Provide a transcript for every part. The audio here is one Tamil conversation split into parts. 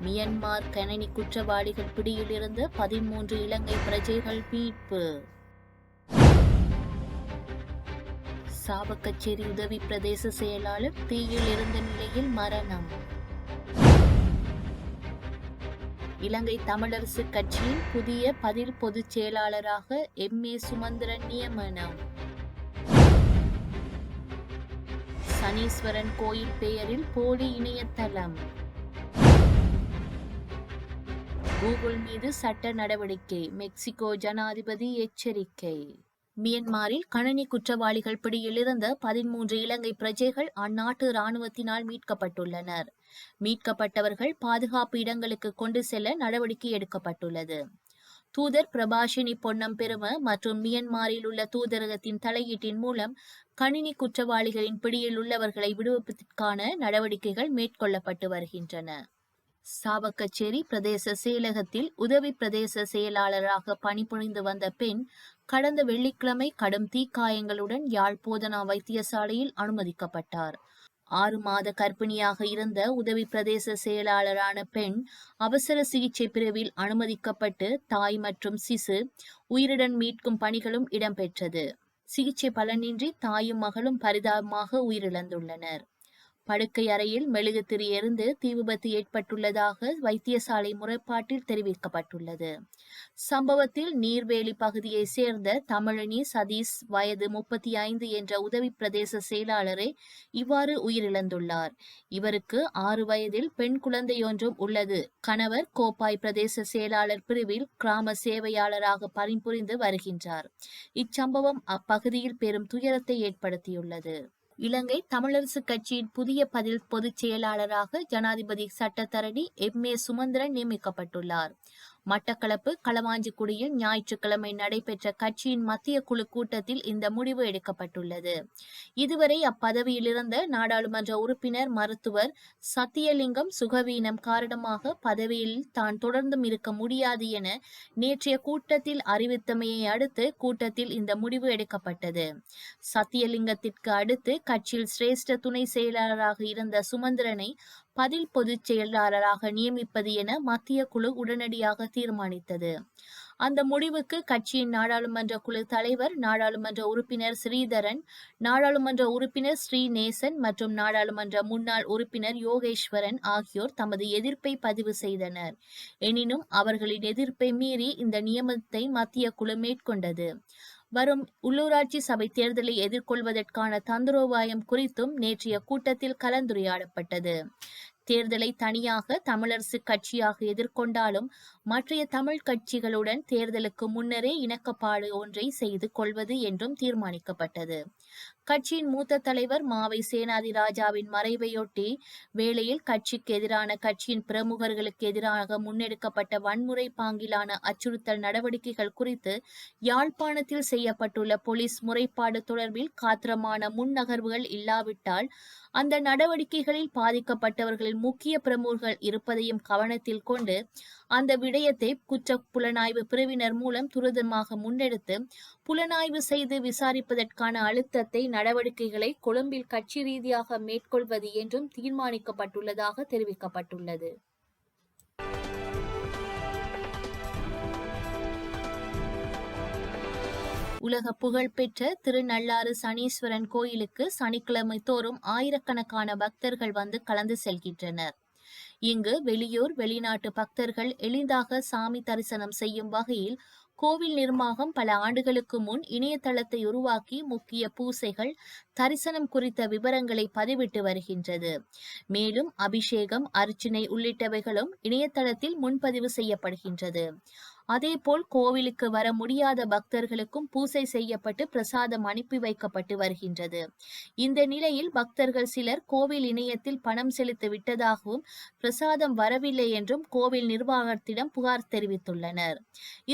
மியன்மார் கணனி குற்றவாளிகள் பிடியிலிருந்து 13 இலங்கை பிரஜைகள் மீட்பு. சாவகச்சேரி உதவி பிரதேச செயலாளர் தீயில் இருந்த நிலையில் மரணம். இலங்கை தமிழரசு கட்சியின் புதிய பதில் பொதுச் செயலாளராக எம்.ஏ. சுமந்திரன் நியமனம். சனீஸ்வரன் கோயில் பெயரில் போலி இணையதளம். கூகுள் மீது சட்ட நடவடிக்கை, மெக்சிகோ ஜனாதிபதி எச்சரிக்கை. மியன்மாரில் கணனி குற்றவாளிகள் பிடியிலிருந்த 13 இலங்கை பிரஜைகள் அந்நாட்டு இராணுவத்தினால் மீட்கப்பட்டுள்ளனர். மீட்கப்பட்டவர்கள் பாதுகாப்பு இடங்களுக்கு கொண்டு செல்ல நடவடிக்கை எடுக்கப்பட்டுள்ளது. தூதர் பிரபாஷினி பொன்னம்பெரும மற்றும் மியன்மாரில் உள்ள தூதரகத்தின் தலையீட்டின் மூலம் கணினி குற்றவாளிகளின் பிடியில் உள்ளவர்களை விடுவிப்பதற்கான நடவடிக்கைகள் மேற்கொள்ளப்பட்டு வருகின்றன. சாவகச்சேரி பிரதேச செயலகத்தில் உதவி பிரதேச செயலாளராக பணிபுரிந்து வந்த பெண் கடந்த வெள்ளிக்கிழமை கடும் தீக்காயங்களுடன் யாழ் போதனா வைத்தியசாலையில் அனுமதிக்கப்பட்டார். 6 மாத கர்ப்பிணியாக இருந்த உதவி பிரதேச செயலாளரான பெண் அவசர சிகிச்சை பிரிவில் அனுமதிக்கப்பட்டு தாய் மற்றும் சிசு உயிருடன் மீட்கும் பணிகளும் இடம்பெற்றது. சிகிச்சை பலனின்றி தாயும் மகளும் பரிதாபமாக உயிரிழந்துள்ளனர். படுக்கை அறையில் மெழுகுதிரி எரிந்து தீ விபத்து ஏற்பட்டுள்ளதாக வைத்தியசாலை முறைப்பாட்டில் தெரிவிக்கப்பட்டுள்ளது. சம்பவத்தில் நீர்வேலி பகுதியை சேர்ந்த தமிழினி சதீஷ் வயது 35 என்ற உதவி பிரதேச செயலாளரே இவ்வாறு உயிரிழந்துள்ளார். இவருக்கு 6 வயதில் பெண் குழந்தையொன்றும் உள்ளது. கணவர் கோப்பாய் பிரதேச செயலாளர் பிரிவில் கிராம சேவையாளராக பணிபுரிந்து வருகின்றார். இச்சம்பவம் அப்பகுதியில் பெரும் துயரத்தை ஏற்படுத்தியுள்ளது. இலங்கை தமிழரசு கட்சியின் புதிய பதில் பொதுச் செயலாளராக ஜனாதிபதி சட்டத்தரணி எம்.ஏ. சுமந்திரன் நியமிக்கப்பட்டுள்ளார். மட்டக்களப்பு களவாஞ்சிக்குடியில் ஞாயிற்றுக்கிழமை நடைபெற்ற கட்சியின் மத்திய குழு கூட்டத்தில் இந்த முடிவு எடுக்கப்பட்டுள்ளது. இதுவரை அப்பதவியில் இருந்த நாடாளுமன்ற உறுப்பினர் மருத்துவர் சத்தியலிங்கம் சுகவீனம் காரணமாக பதவியில் தான் தொடர்ந்தும் இருக்க முடியாது என நேற்றைய கூட்டத்தில் அறிவித்தமையை அடுத்து கூட்டத்தில் இந்த முடிவு எடுக்கப்பட்டது. சத்தியலிங்கத்திற்கு அடுத்து கட்சியில் சிரேஷ்ட துணை செயலாளராக இருந்த சுமந்திரனை பதில் பொதுச் செயலாளராக நியமிப்பது என மத்திய குழு உடனடியாக தீர்மானித்தது. அந்த முடிவுக்கு கட்சியின் நாடாளுமன்ற குழு தலைவர் நாடாளுமன்ற உறுப்பினர் ஸ்ரீதரன், நாடாளுமன்ற உறுப்பினர் ஸ்ரீநேசன் மற்றும் நாடாளுமன்ற முன்னாள் உறுப்பினர் யோகேஸ்வரன் ஆகியோர் தமது எதிர்ப்பை பதிவு செய்தனர். எனினும் அவர்களின் எதிர்ப்பை மீறி இந்த நியமனத்தை மத்திய குழு மேற்கொண்டது. வரும் உள்ளூராட்சி சபை தேர்தலை எதிர்கொள்வதற்கான தந்திரோபாயம் குறித்தும் நேற்றைய கூட்டத்தில் கலந்துரையாடப்பட்டது. தேர்தலை தனியாக தமிழரசு கட்சியாக எதிர்கொண்டாலும் மற்றைய தமிழ் கட்சிகளுடன் தேர்தலுக்கு முன்னரே இணக்கப்பாடு ஒன்றை செய்து கொள்வது என்றும் தீர்மானிக்கப்பட்டது. கட்சியின் மூத்த தலைவர் மாவை சேனாதிராஜாவின் மறைவையொட்டி வேளையில் கட்சிக்கு எதிரான கட்சியின் பிரமுகர்களுக்கு எதிராக முன்னெடுக்கப்பட்ட வன்முறை பாங்கிலான அச்சுறுத்தல் நடவடிக்கைகள் குறித்து யாழ்ப்பாணத்தில் செய்யப்பட்டுள்ள போலீஸ் முறைப்பாடு தொடர்பில் காத்திரமான முன்னகர்வுகள் இல்லாவிட்டால் அந்த நடவடிக்கைகளில் பாதிக்கப்பட்டவர்களின் முக்கிய பிரமுகர்கள் இருப்பதையும் கவனத்தில் கொண்டு அந்த விடயத்தை குற்ற புலனாய்வு பிரிவினர் மூலம் துரிதமாக முன்னெடுத்து புலனாய்வு செய்து விசாரிப்பதற்கான அழுத்தத்தை நடவடிக்கைகளை கொழும்பில் கட்சி ரீதியாக மேற்கொள்வது என்றும் தீர்மானிக்கப்பட்டுள்ளதாக தெரிவிக்கப்பட்டுள்ளது. உலக புகழ்பெற்ற திருநள்ளாறு சனீஸ்வரன் கோயிலுக்கு சனிக்கிழமை தோறும் ஆயிரக்கணக்கான பக்தர்கள் வந்து கலந்து செல்கின்றனர். இங்கு வெளியூர் வெளிநாட்டு பக்தர்கள் எளிதாக சாமி தரிசனம் செய்யும் வகையில் கோவில் நிர்வாகம் பல ஆண்டுகளுக்கு முன் இணையதளத்தை உருவாக்கி முக்கிய பூசைகள், தரிசனம் குறித்த விவரங்களை பதிவிட்டு வருகின்றது. மேலும் அபிஷேகம், அர்ச்சனை உள்ளிட்டவைகளும் இணையதளத்தில் முன்பதிவு செய்யப்படுகின்றது. அதேபோல் கோவிலுக்கு வர முடியாத பக்தர்களுக்கும் பூசை செய்யப்பட்டு பிரசாதம் அனுப்பி வைக்கப்பட்டு வருகின்றது. இந்த நிலையில் பக்தர்கள் சிலர் கோவில் இணையத்தில் பணம் செலுத்தி விட்டதாகவும் பிரசாதம் வரவில்லை என்றும் கோவில் நிர்வாகத்திடம் புகார் தெரிவித்துள்ளனர்.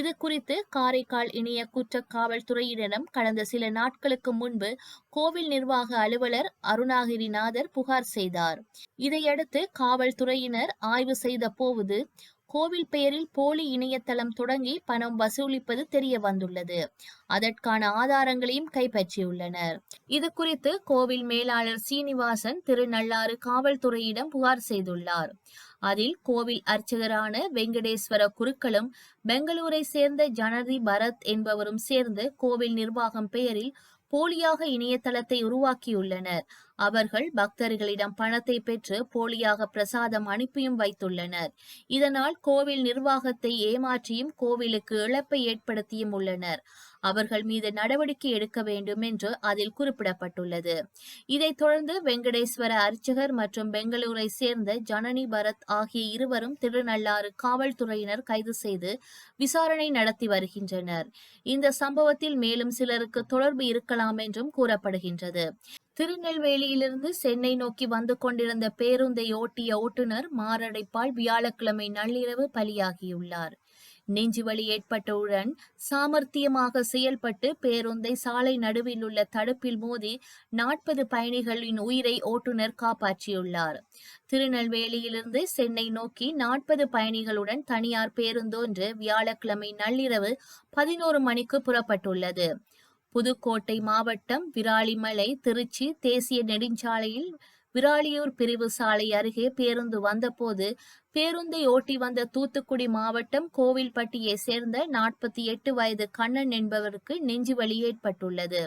இது குறித்து காரைக்கால் இணைய குற்ற காவல்துறையினரிடம் கடந்த சில நாட்களுக்கு முன்பு கோவில் நிர்வாக அலுவலர் அருணாகிரிநாதர் புகார் செய்தார். இதையடுத்து காவல்துறையினர் ஆய்வு செய்த போது கோவில் பெயரில் போலி இணையதளம் தொடங்கி பணம் வசூலிப்பது தெரிய வந்துள்ளது. அதற்கான ஆதாரங்களையும் கைப்பற்றியுள்ளனர். இது குறித்து கோவில் மேலாளர் சீனிவாசன் திருநள்ளாறு காவல்துறையிடம் புகார் செய்துள்ளார். அதில் கோவில் அர்ச்சகரான வெங்கடேஸ்வர குருக்களும் பெங்களூரை சேர்ந்த ஜனதி பரத் என்பவரும் சேர்ந்து கோவில் நிர்வாகம் பெயரில் போலியாக இணையதளத்தை உருவாக்கியுள்ளனர். அவர்கள் பக்தர்களிடம் பணத்தை பெற்று போலியாக பிரசாதம் அனுப்பியும் வைத்துள்ளனர். இதனால் கோவில் நிர்வாகத்தை ஏமாற்றியும் கோவிலுக்கு இழப்பை ஏற்படுத்தியும் உள்ளனர். அவர்கள் மீது நடவடிக்கை எடுக்க வேண்டும் என்று அதில் குறிப்பிடப்பட்டுள்ளது. இதைத் தொடர்ந்து வெங்கடேஸ்வர அர்ச்சகர் மற்றும் பெங்களூரை சேர்ந்த ஜனனி பரத் ஆகிய இருவரும் திருநள்ளாறு காவல்துறையினர் கைது செய்து விசாரணை நடத்தி வருகின்றனர். இந்த சம்பவத்தில் மேலும் சிலருக்கு தொடர்பு இருக்கலாம் என்றும் கூறப்படுகின்றது. திருநெல்வேலியிலிருந்து சென்னை நோக்கி வந்து கொண்டிருந்த பேருந்தை ஓட்டிய ஓட்டுநர் மாரடைப்பால் வியாழக்கிழமை நள்ளிரவு பலியாகியுள்ளார். நெஞ்சுவலி ஏற்பட்டவுடன் சாமர்த்தியமாக செயல்பட்டு பேருந்தை சாலை நடுவில் உள்ள தடுப்பில் மோதி 40 பயணிகளின் உயிரை ஓட்டுநர் காப்பாற்றியுள்ளார். திருநெல்வேலியிலிருந்து சென்னை நோக்கி 40 பயணிகளுடன் தனியார் பேருந்தொன்று வியாழக்கிழமை நள்ளிரவு 11 மணிக்கு புறப்பட்டுள்ளது. புதுக்கோட்டை மாவட்டம் விராலிமலை திருச்சி தேசிய நெடுஞ்சாலையில் விராலியூர் பிரிவு சாலை அருகே பேருந்து வந்தபோது பேருந்தை ஓட்டி வந்த தூத்துக்குடி மாவட்டம் கோவில்பட்டியை சேர்ந்த 48 வயது கண்ணன் என்பவருக்கு நெஞ்சுவலி ஏற்பட்டுள்ளது.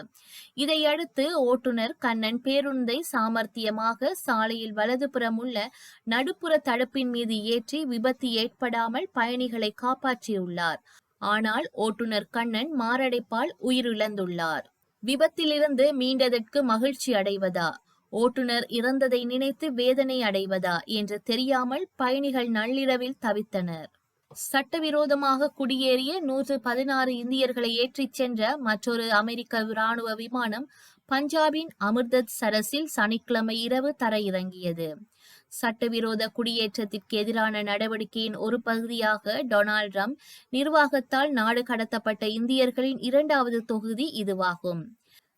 இதையடுத்து ஓட்டுநர் கண்ணன் பேருந்தை சாமர்த்தியமாக சாலையில் வலதுபுறம் உள்ள நடுப்புற தடுப்பின் மீது ஏற்றி விபத்து ஏற்படாமல் பயணிகளை காப்பாற்றியுள்ளார். ஆனால் ஓட்டுநர் கண்ணன் மாரடைப்பால் உயிரிழந்துள்ளார். விபத்திலிருந்து மீண்டதற்கு மகிழ்ச்சி அடைவதா, ஓட்டுநர் இறந்ததை நினைத்து வேதனை அடைவதா என்று தெரியாமல் பயணிகள் நள்ளிரவில் தவித்தனர். சட்டவிரோதமாக குடியேறிய 116 இந்தியர்களை ஏற்றிச் சென்ற மற்றொரு அமெரிக்க ராணுவ விமானம் பஞ்சாபின் அமிர்தசரஸில் சனிக்கிழமை இரவு தரையிறங்கியது. சட்டவிரோத குடியேற்றத்திற்கு எதிரான நடவடிக்கையின் ஒரு பகுதியாக டொனால்ட் ட்ரம்ப் நிர்வாகத்தால் நாடு கடத்தப்பட்ட இந்தியர்களின் 2வது தொகுதி இதுவாகும்.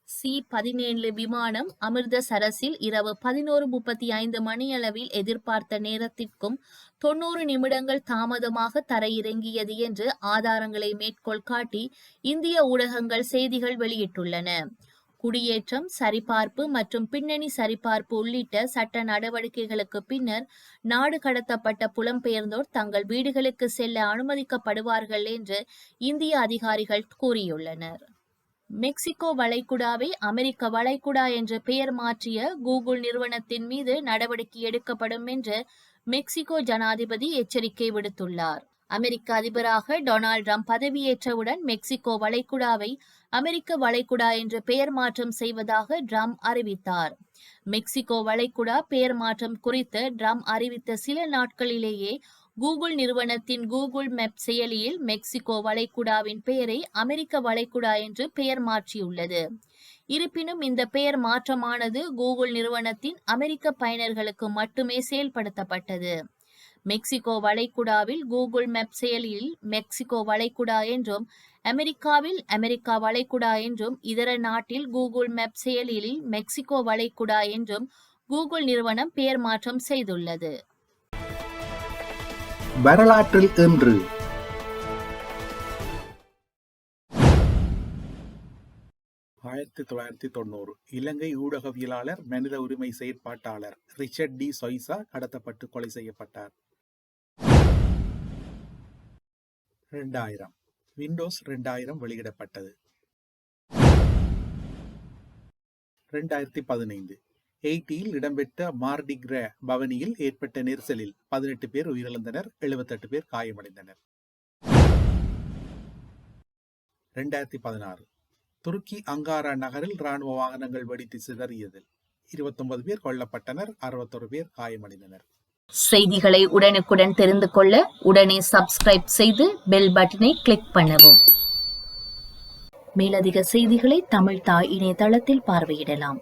C-17 விமானம் அமிர்தசரஸில் இரவு 11:35 மணியளவில் எதிர்பார்த்த நேரத்திற்கும் 90 நிமிடங்கள் தாமதமாக தரையிறங்கியது என்று ஆதாரங்களை மேற்கோள் காட்டி இந்திய ஊடகங்கள் செய்திகள் வெளியிட்டுள்ளன. குடியேற்றம் சரிபார்ப்பு மற்றும் பின்னணி சரிபார்ப்பு உள்ளிட்ட சட்ட நடவடிக்கைகளுக்கு பின்னர் நாடு கடத்தப்பட்ட புலம்பெயர்ந்தோர் தங்கள் வீடுகளுக்கு செல்ல அனுமதிக்கப்படுவார்கள் என்று இந்திய அதிகாரிகள் கூறியுள்ளனர். மெக்சிகோ வளைகுடாவை அமெரிக்க வளைகுடா என்று பெயர் மாற்றிய கூகுள் நிறுவனத்தின் மீது நடவடிக்கை எடுக்கப்படும் என்று மெக்சிகோ ஜனாதிபதி எச்சரிக்கை விடுத்துள்ளார். அமெரிக்க அதிபராக டொனால்ட் ட்ரம்ப் பதவியேற்றவுடன் மெக்சிகோ வளைகுடாவை அமெரிக்க வளைகுடா என்று பெயர் மாற்றம் செய்வதாக ட்ரம்ப் அறிவித்தார். மெக்சிகோ வளைகுடா பெயர் மாற்றம் குறித்து ட்ரம்ப் அறிவித்த சில நாட்களிலேயே கூகுள் நிறுவனத்தின் கூகுள் மேப் செயலியில் மெக்சிகோ வளைகுடாவின் பெயரை அமெரிக்க வளைகுடா என்று பெயர் மாற்றியுள்ளது. இருப்பினும் இந்த பெயர் மாற்றமானது கூகுள் நிறுவனத்தின் அமெரிக்க பயனர்களுக்கு மட்டுமே செயல்படுத்தப்பட்டது. மெக்சிகோ வளைகுடாவில் கூகுள் மேப் செயலியில் மெக்சிகோ வளைகுடா என்றும் அமெரிக்காவில் அமெரிக்கா வளைகுடா என்றும் இதர நாட்டில் கூகுள் மேப் செயலியில் மெக்சிகோ வளைகுடா என்றும் கூகுள் நிறுவனம் பெயர் மாற்றம் செய்துள்ளது. வரலாற்றில் இன்று 1990 இலங்கை ஊடகவியலாளர் மனித உரிமை செயற்பாட்டாளர் ரிச்சர்ட் டி சொய்சா கடத்தப்பட்டு கொலை செய்யப்பட்டார். 2000 விண்டோஸ் 2000 வெளியிடப்பட்டது. 2015 ஹெய்ட்டியில் இடம்பெற்ற மார்டி கிரா பவனியில் ஏற்பட்ட நெரிசலில் 18 பேர் உயிரிழந்தனர், 78 பேர் காயமடைந்தனர். 2016 துருக்கி அங்காரா நகரில் ராணுவ வாகனங்கள் வெடித்து சிதறியதில் 29 பேர் கொல்லப்பட்டனர், 61 பேர் காயமடைந்தனர். செய்திகளை உடனுக்குடன் தெரிந்து கொள்ள உடனே சப்ஸ்கிரைப் செய்து பெல் பட்டனை கிளிக் பண்ணவும். மேலதிக செய்திகளை தமிழ் தாய் இணையதளத்தில் பார்வையிடலாம்.